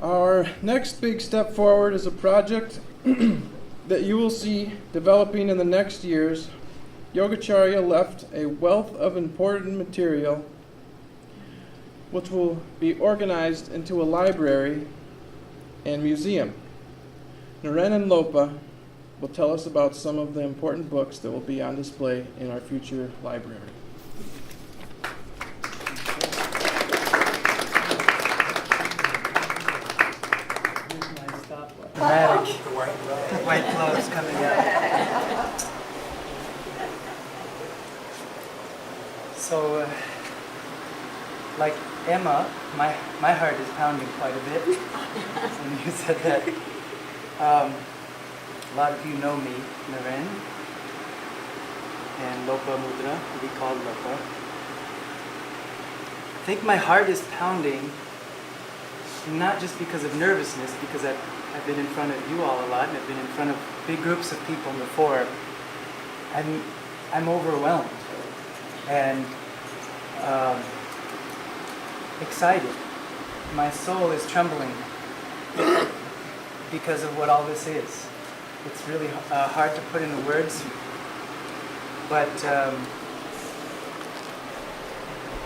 Our next big step forward is a project that you will see developing in the next years. Yogacharya left a wealth of important material which will be organized into a library and museum. Naren and Lopa will tell us about some of the important books that will be on display in our future library. Dramatic. White clothes coming out. So, like Emma, my heart is pounding quite a bit when you said that. A lot of you know me, Naren, and Lopamudra, to be called Lopa. I think my heart is pounding, not just because of nervousness, because I've been in front of you all a lot, and I've been in front of big groups of people before. I'm overwhelmed and excited. My soul is trembling because of what all this is. It's really hard to put into words, but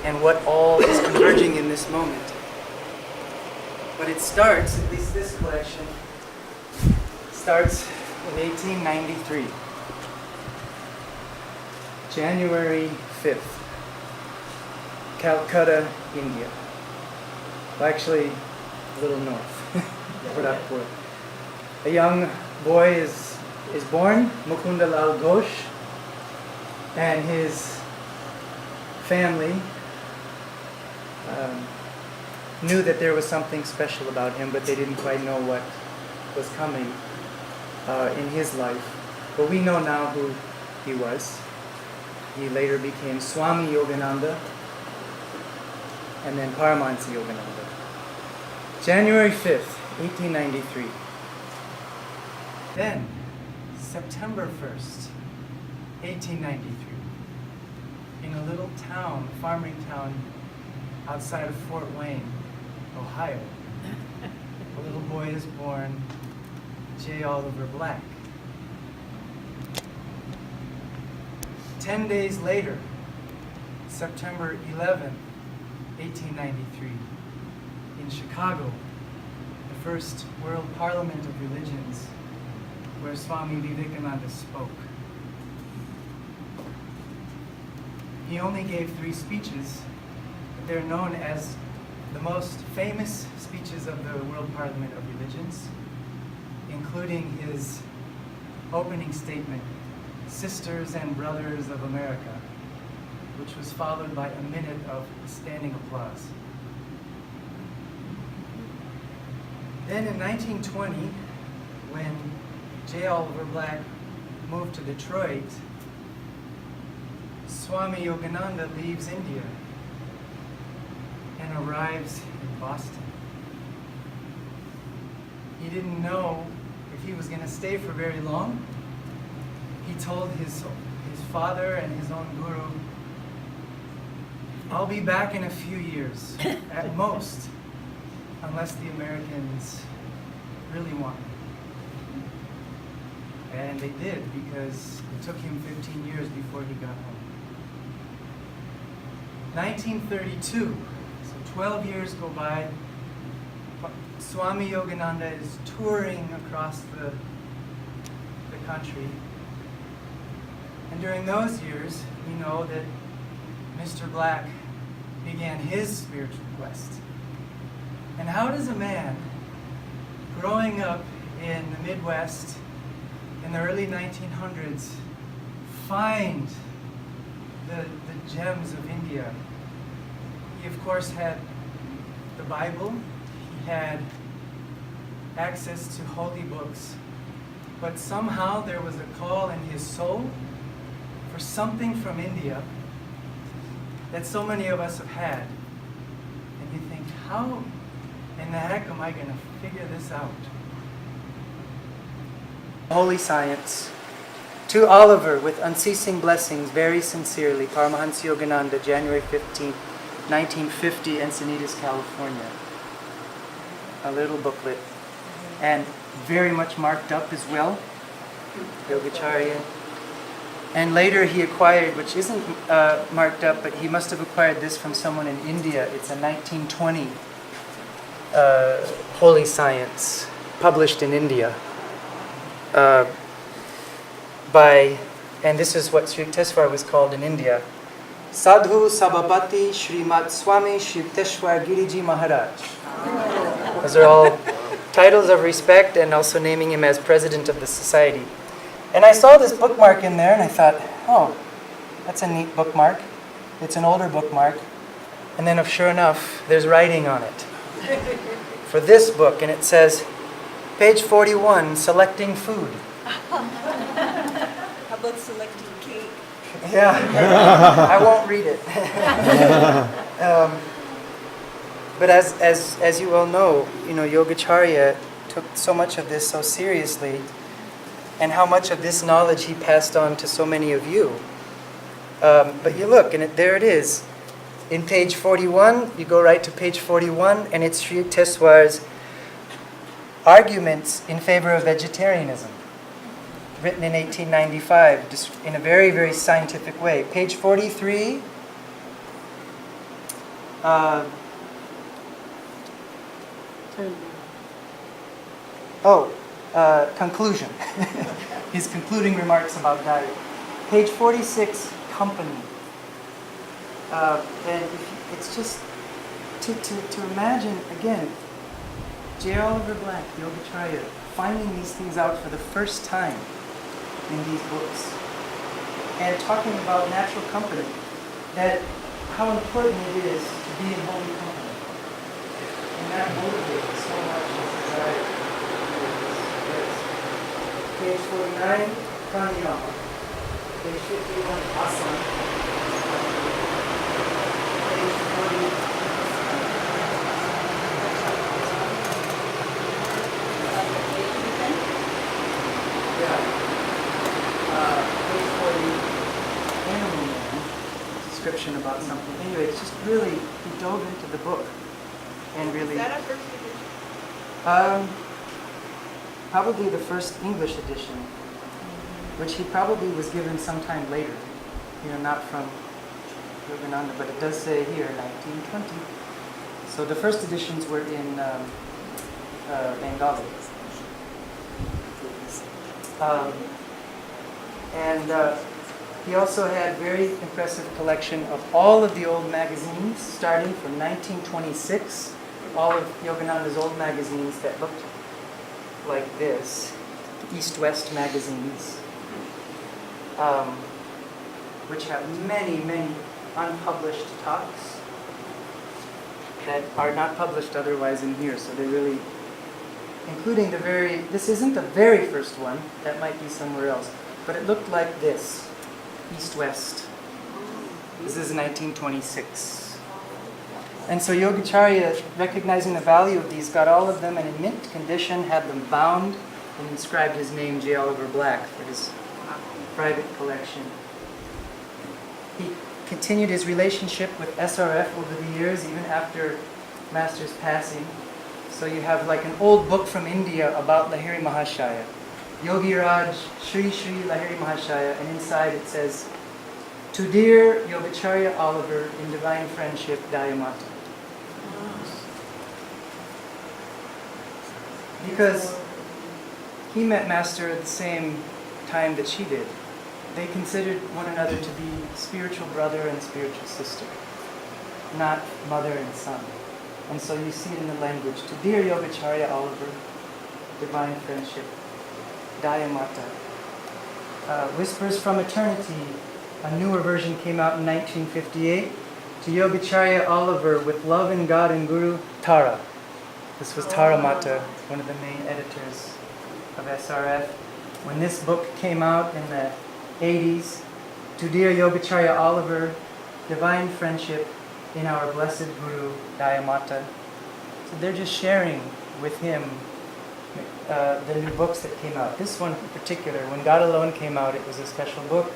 and what all is converging in this moment. But it starts, at least this collection, starts in 1893, January 5th, Calcutta, India. Well, actually, a little north, Pradapur. A young boy is born, Mukunda Lal Ghosh, and his family knew that there was something special about him, but they didn't quite know what was coming in his life. But we know now who he was. He later became Swami Yogananda and then Paramahansa Yogananda. January 5th, 1893. Then, September 1st, 1893, in a little town, farming town outside of Fort Wayne, Ohio, a little boy is born, J. Oliver Black. 10 days later, September 11, 1893, in Chicago, the first World Parliament of Religions, where Swami Vivekananda spoke. He only gave 3 speeches, but they're known as the most famous speeches of the World Parliament of Religions, including his opening statement, Sisters and Brothers of America, which was followed by a minute of standing applause. Then in 1920, when J. Oliver Black moved to Detroit, Swami Yogananda leaves India and arrives in Boston. He didn't know if he was going to stay for very long. He told his father and his own guru, "I'll be back in a few years, at most, unless the Americans really want me." And they did, because it took him 15 years before he got home. 1932, so 12 years go by. Swami Yogananda is touring across the country. And during those years, we know that Mr. Black began his spiritual quest. And how does a man growing up in the Midwest in the early 1900s find the gems of India? He, of course, had the Bible. He had access to holy books. But somehow there was a call in his soul for something from India that so many of us have had. And you think, how in the heck am I going to figure this out? Holy Science. To Oliver, with unceasing blessings, very sincerely, Paramahansa Yogananda, January 15, 1950, Encinitas, California. a little booklet, and very much marked up as well, Yogacharya. And later he acquired, which isn't marked up, but he must have acquired this from someone in India. It's a 1920 holy science, published in India. And this is what Sri Yukteswar was called in India, Sadhu Sabhapati Srimad Swami Sri Yukteswar Giriji Maharaj. Those are all titles of respect, and also naming him as president of the society. And I saw this bookmark in there and I thought, oh, that's a neat bookmark. It's an older bookmark. And then sure enough, there's writing on it for this book, and it says, page 41, selecting food. How about selecting cake? Yeah, I won't read it. But as you all know, Yogacharya took so much of this so seriously, and how much of this knowledge he passed on to so many of you. But you look, and there it is. In page 41, you go right to page 41, and it's Sri Yukteswar's arguments in favor of vegetarianism, written in 1895, just in a very, very scientific way. Page 43, conclusion. His concluding remarks about diet. Page 46, company. And it's just to imagine, again, J. Oliver Black, Yogacharya, finding these things out for the first time in these books, and talking about natural company, that how important it is to be in holy company. And that motivates so much his desire. Page 49, pranayama. Page 51, asana. Page 40, animal man, description about something. Anyway, it's just really, he dove into the book and really... Is that a first edition? Probably the first English edition, which he probably was given sometime later, not from Yogananda, but it does say here, 1920. So the first editions were in Bengali. And he also had very impressive collection of all of the old magazines, starting from 1926, all of Yogananda's old magazines that looked like this, East-West magazines, which have many, many unpublished talks that are not published otherwise in here. So they really, including this isn't the very first one, that might be somewhere else, but it looked like this, East-West. This is 1926. And so Yogacharya, recognizing the value of these, got all of them and in mint condition, had them bound, and inscribed his name, J. Oliver Black, for his private collection. He continued his relationship with SRF over the years, even after Master's passing. So you have like an old book from India about Lahiri Mahashaya, Yogi Raj Sri Sri Lahiri Mahashaya, and inside it says, "To dear Yogacharya Oliver in divine friendship, Dayamata." Because he met Master at the same time that she did. They considered one another to be spiritual brother and spiritual sister, not mother and son. And so you see it in the language. To dear Yogacharya Oliver, divine friendship, Dayamata. Whispers from Eternity, a newer version came out in 1958. To Yogacharya Oliver, with love in God and Guru, Tara. This was Tara Mata, one of the main editors of SRF. When this book came out in the 80s, to dear Yogacharya Oliver, divine friendship in our blessed Guru, Dayamata. So they're just sharing with him the new books that came out. This one in particular, when God Alone came out, it was a special book.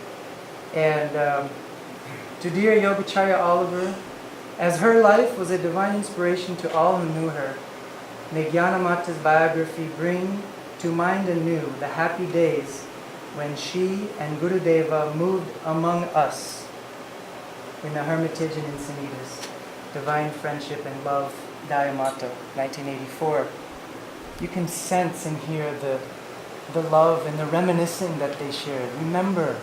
And to dear Yogacharya Oliver, as her life was a divine inspiration to all who knew her, May Gyanamata's biography bring to mind anew the happy days when she and Gurudeva moved among us in the Hermitage in Encinitas. Divine Friendship and Love, Dayamata, 1984. You can sense and hear the love and the reminiscing that they shared. Remember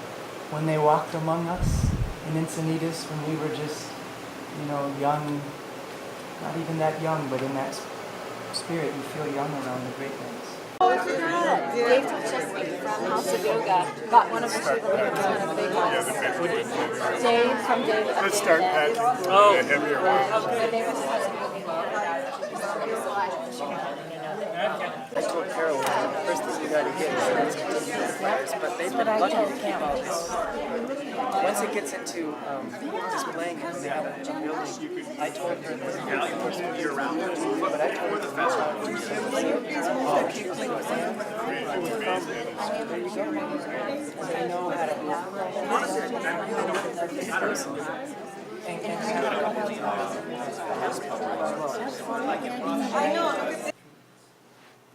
when they walked among us in Encinitas when we were just, young, not even that young, but in that spirit you feel young around the great ones. Dave Chesney from House of Yoga got one of the Shiva lingams, one of the big ones. Dave from Dave. Let's start packing the heavier ones. The name is I told Carol, the first thing you gotta get is flares, but they've been lucky about this. Once it gets into displaying it in the building, I told her that of course year round, but I told her I know how to and have a couple of house power as well.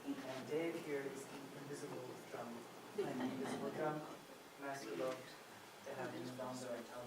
And Dave here is the invisible drum. Master loved to have him down there.